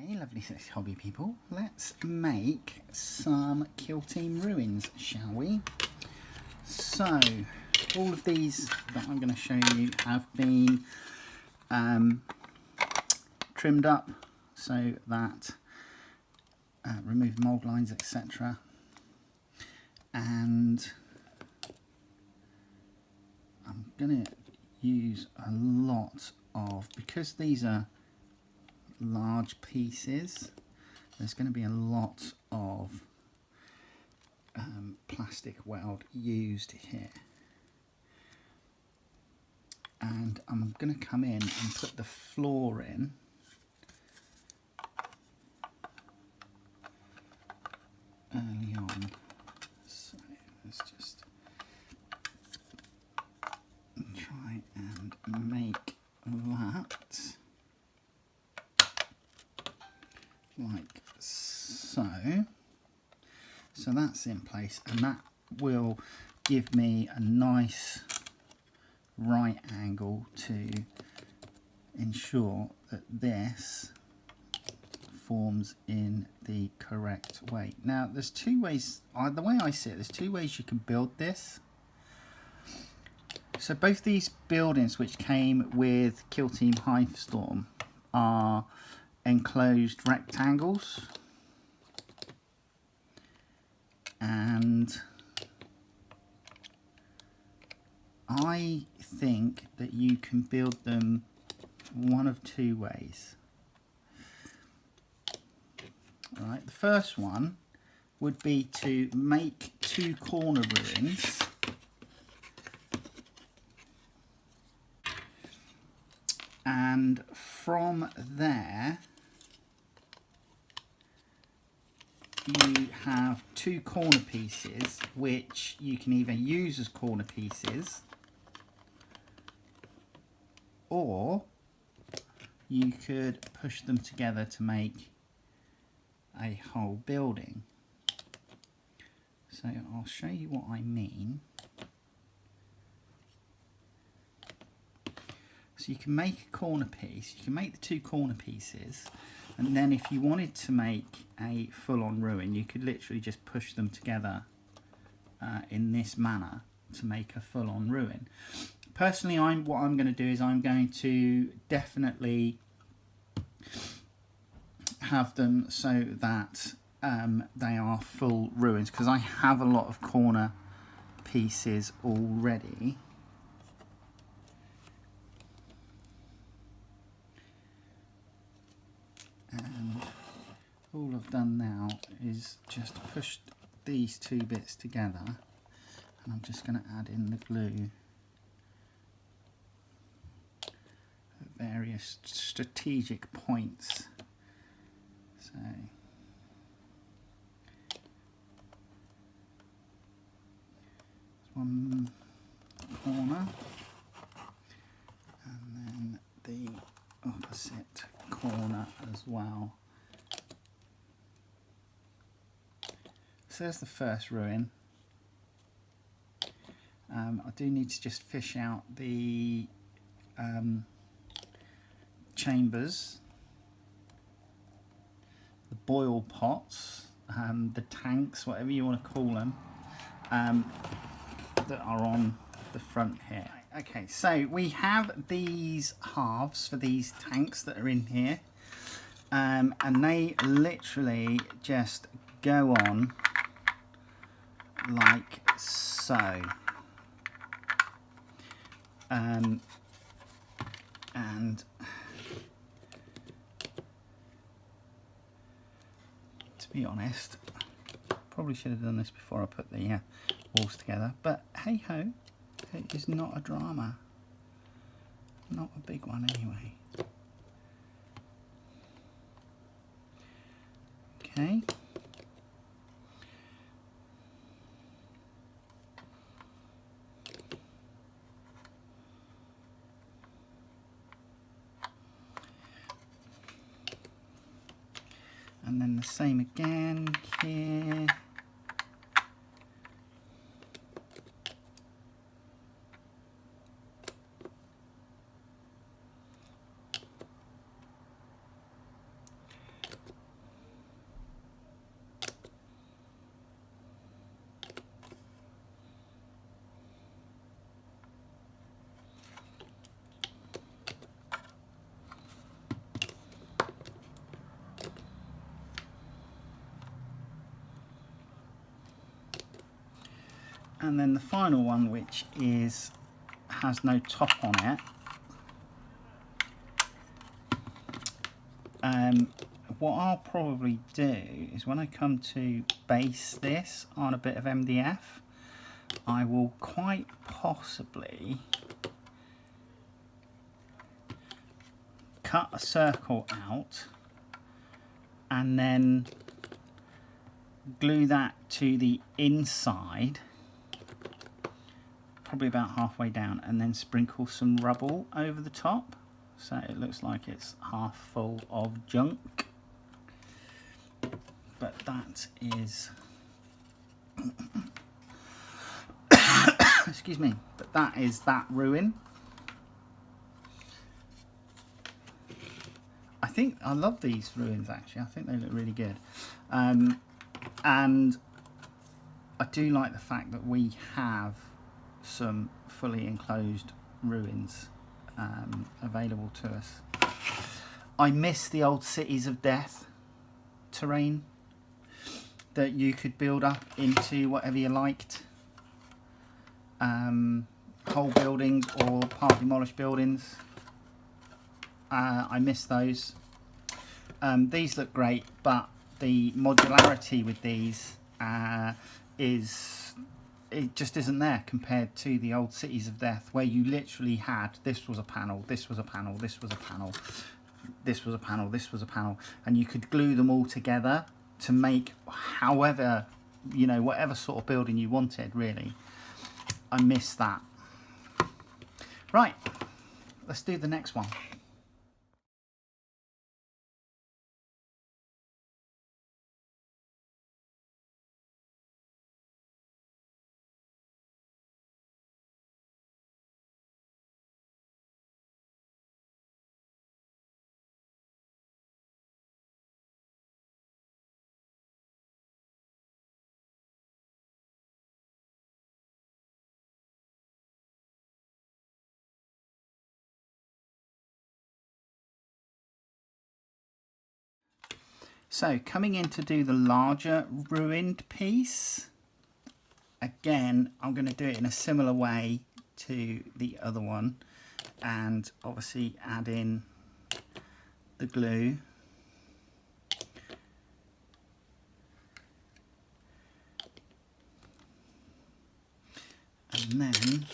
Hey lovely sexy hobby people, let's make some Kill Team ruins, shall we? So all of these that I'm going to show you have been trimmed up so that remove mold lines, etc. And I'm going to use a lot of, because these are large pieces, there's going to be a lot of plastic weld used here, and I'm going to come in and put the floor in early on. So let's just try and make that like so. So that's in place, and that will give me a nice right angle to ensure that this forms in the correct way. Now there's two ways, the way I see it, there's two ways you can build this. So both these buildings which came with Kill Team Hivestorm are enclosed rectangles, and I think that you can build them one of two ways. Right, the first one would be to make two corner ruins, and from there you have two corner pieces which you can either use as corner pieces, or you could push them together to make a whole building. So I'll show you what I mean. So you can make a corner piece, you can make the two corner pieces, and then if you wanted to make a full-on ruin, you could literally just push them together in this manner to make a full-on ruin. Personally, what I'm going to do is I'm going to definitely have them so that they are full ruins, because I have a lot of corner pieces already. And all I've done now is just push these two bits together, and I'm just going to add in the glue at various strategic points. So one corner, and then the opposite corner as well. So there's the first ruin. I do need to just fish out the chambers, the boil pots, the tanks, whatever you want to call them, that are on the front here. Okay, so we have these halves for these tanks that are in here, and they literally just go on like so. And to be honest, probably should have done this before I put the walls together, but hey ho, it is not a drama. Not a big one anyway. Okay. And then the same again here. And then the final one, which has no top on it. What I'll probably do is when I come to base this on a bit of MDF, I will quite possibly cut a circle out and then glue that to the inside, probably about halfway down, and then sprinkle some rubble over the top so it looks like it's half full of junk. But that is excuse me, but that is that ruin. I love these ruins actually. I think they look really good. And I do like the fact that we have some fully enclosed ruins available to us. I miss the old Cities of Death terrain that you could build up into whatever you liked. Whole buildings or part demolished buildings. I miss those. These look great, but the modularity with these it just isn't there compared to the old Cities of Death, where you literally had this was a panel, this was a panel, this was a panel, this was a panel, this was a panel, and you could glue them all together to make however, you know, whatever sort of building you wanted, really. I miss that. Right, let's do the next one. So coming in to do the larger ruined piece, again, I'm going to do it in a similar way to the other one, and obviously add in the glue. And then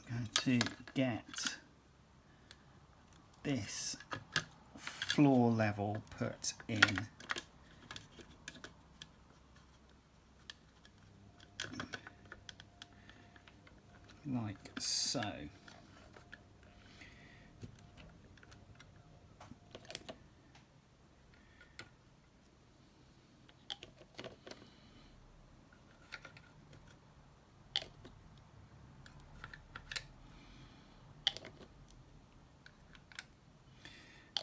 I'm going to get this floor level put in. Like so.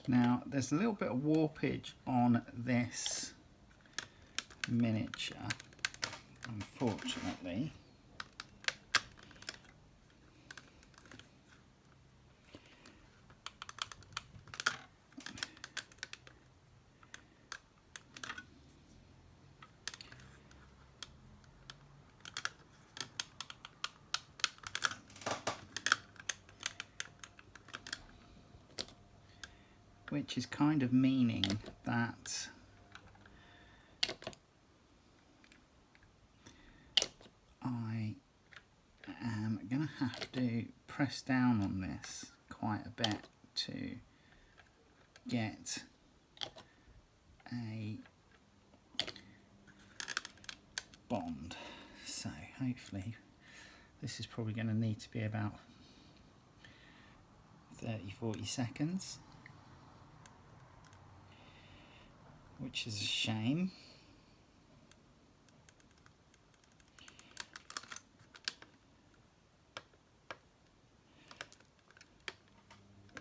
Now there's a little bit of warpage on this miniature, unfortunately. Which is kind of meaning that I am going to have to press down on this quite a bit to get a bond. So hopefully this is probably going to need to be about 30-40 seconds. Which is a shame.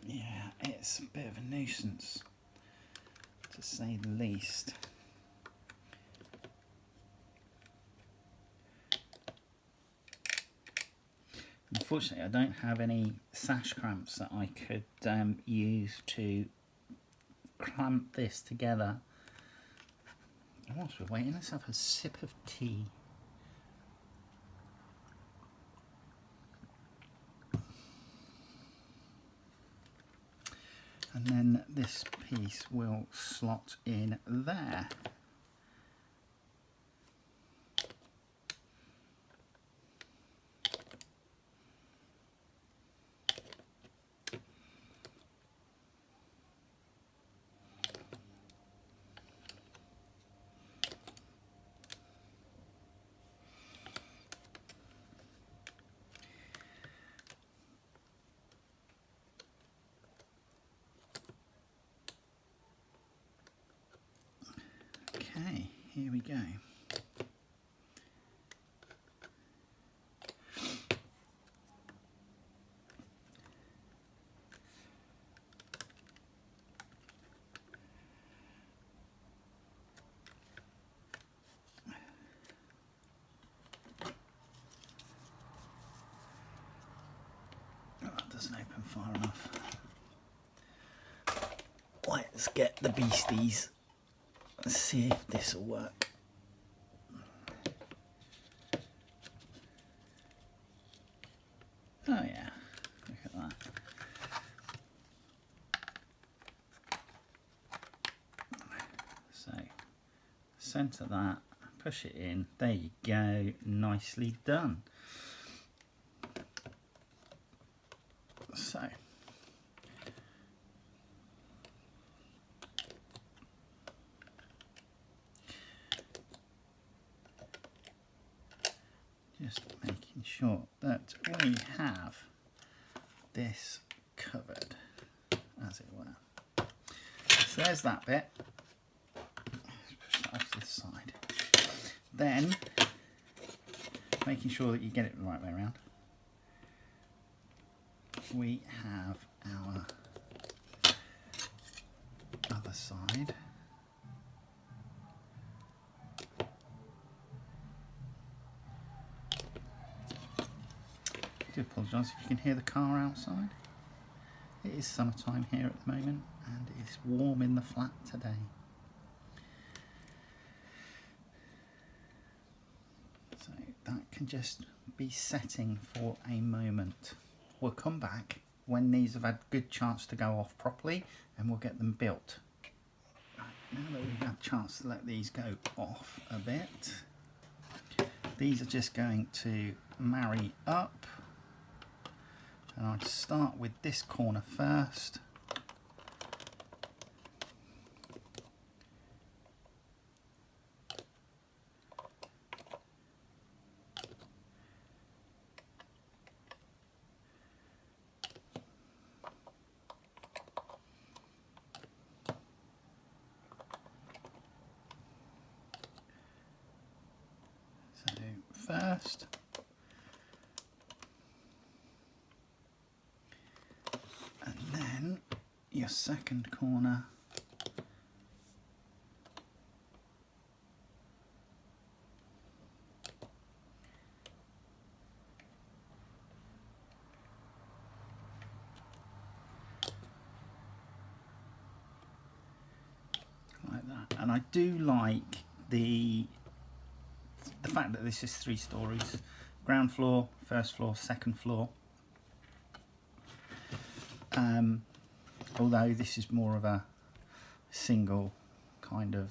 Yeah, it's a bit of a nuisance, to say the least. Unfortunately, I don't have any sash clamps that I could use to clamp this together. Whilst we're waiting, let's have a sip of tea. and then this piece will slot in there. Okay, here we go. Oh, it doesn't open far enough. Let's get the beasties. Let's see if this will work. Oh yeah, look at that. So, centre that, push it in, there you go, nicely done. So, just making sure that we have this covered, as it were. So there's that bit. Let's push that off to the side. Then, making sure that you get it the right way around, we have our other side. I do apologise if you can hear the car outside. It is summertime here at the moment and it's warm in the flat today. So that can just be setting for a moment. We'll come back when these have had good chance to go off properly and we'll get them built. Right, now that we've had a chance to let these go off a bit, these are just going to marry up. And I'd start with this corner first. So first, your second corner, like that. And I do like the fact that this is 3 stories: ground floor, first floor, second floor. Although this is more of a single kind of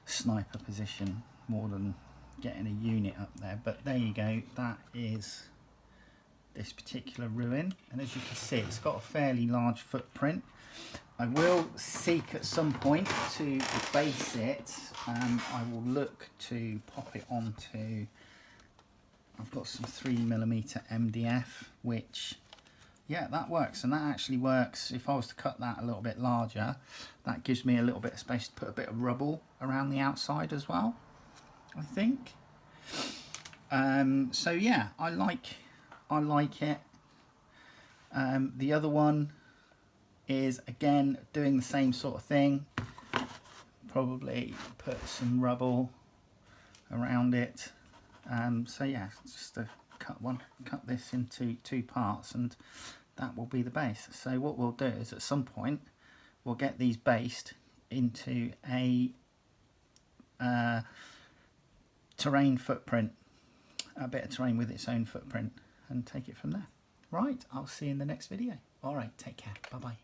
sniper position more than getting a unit up there, but there you go, that is this particular ruin, and as you can see it's got a fairly large footprint. I will seek at some point to base it. I will look to pop it onto, I've got some 3mm MDF, which, yeah, that works, and that actually works. If I was to cut that a little bit larger, that gives me a little bit of space to put a bit of rubble around the outside as well, I think. So yeah, I like it. The other one is again doing the same sort of thing. Probably put some rubble around it. So yeah, just to cut this into 2 parts, and that will be the base. So what we'll do is at some point we'll get these based into a terrain footprint, a bit of terrain with its own footprint, and take it from there. Right, I'll see you in the next video. All right, take care. Bye bye.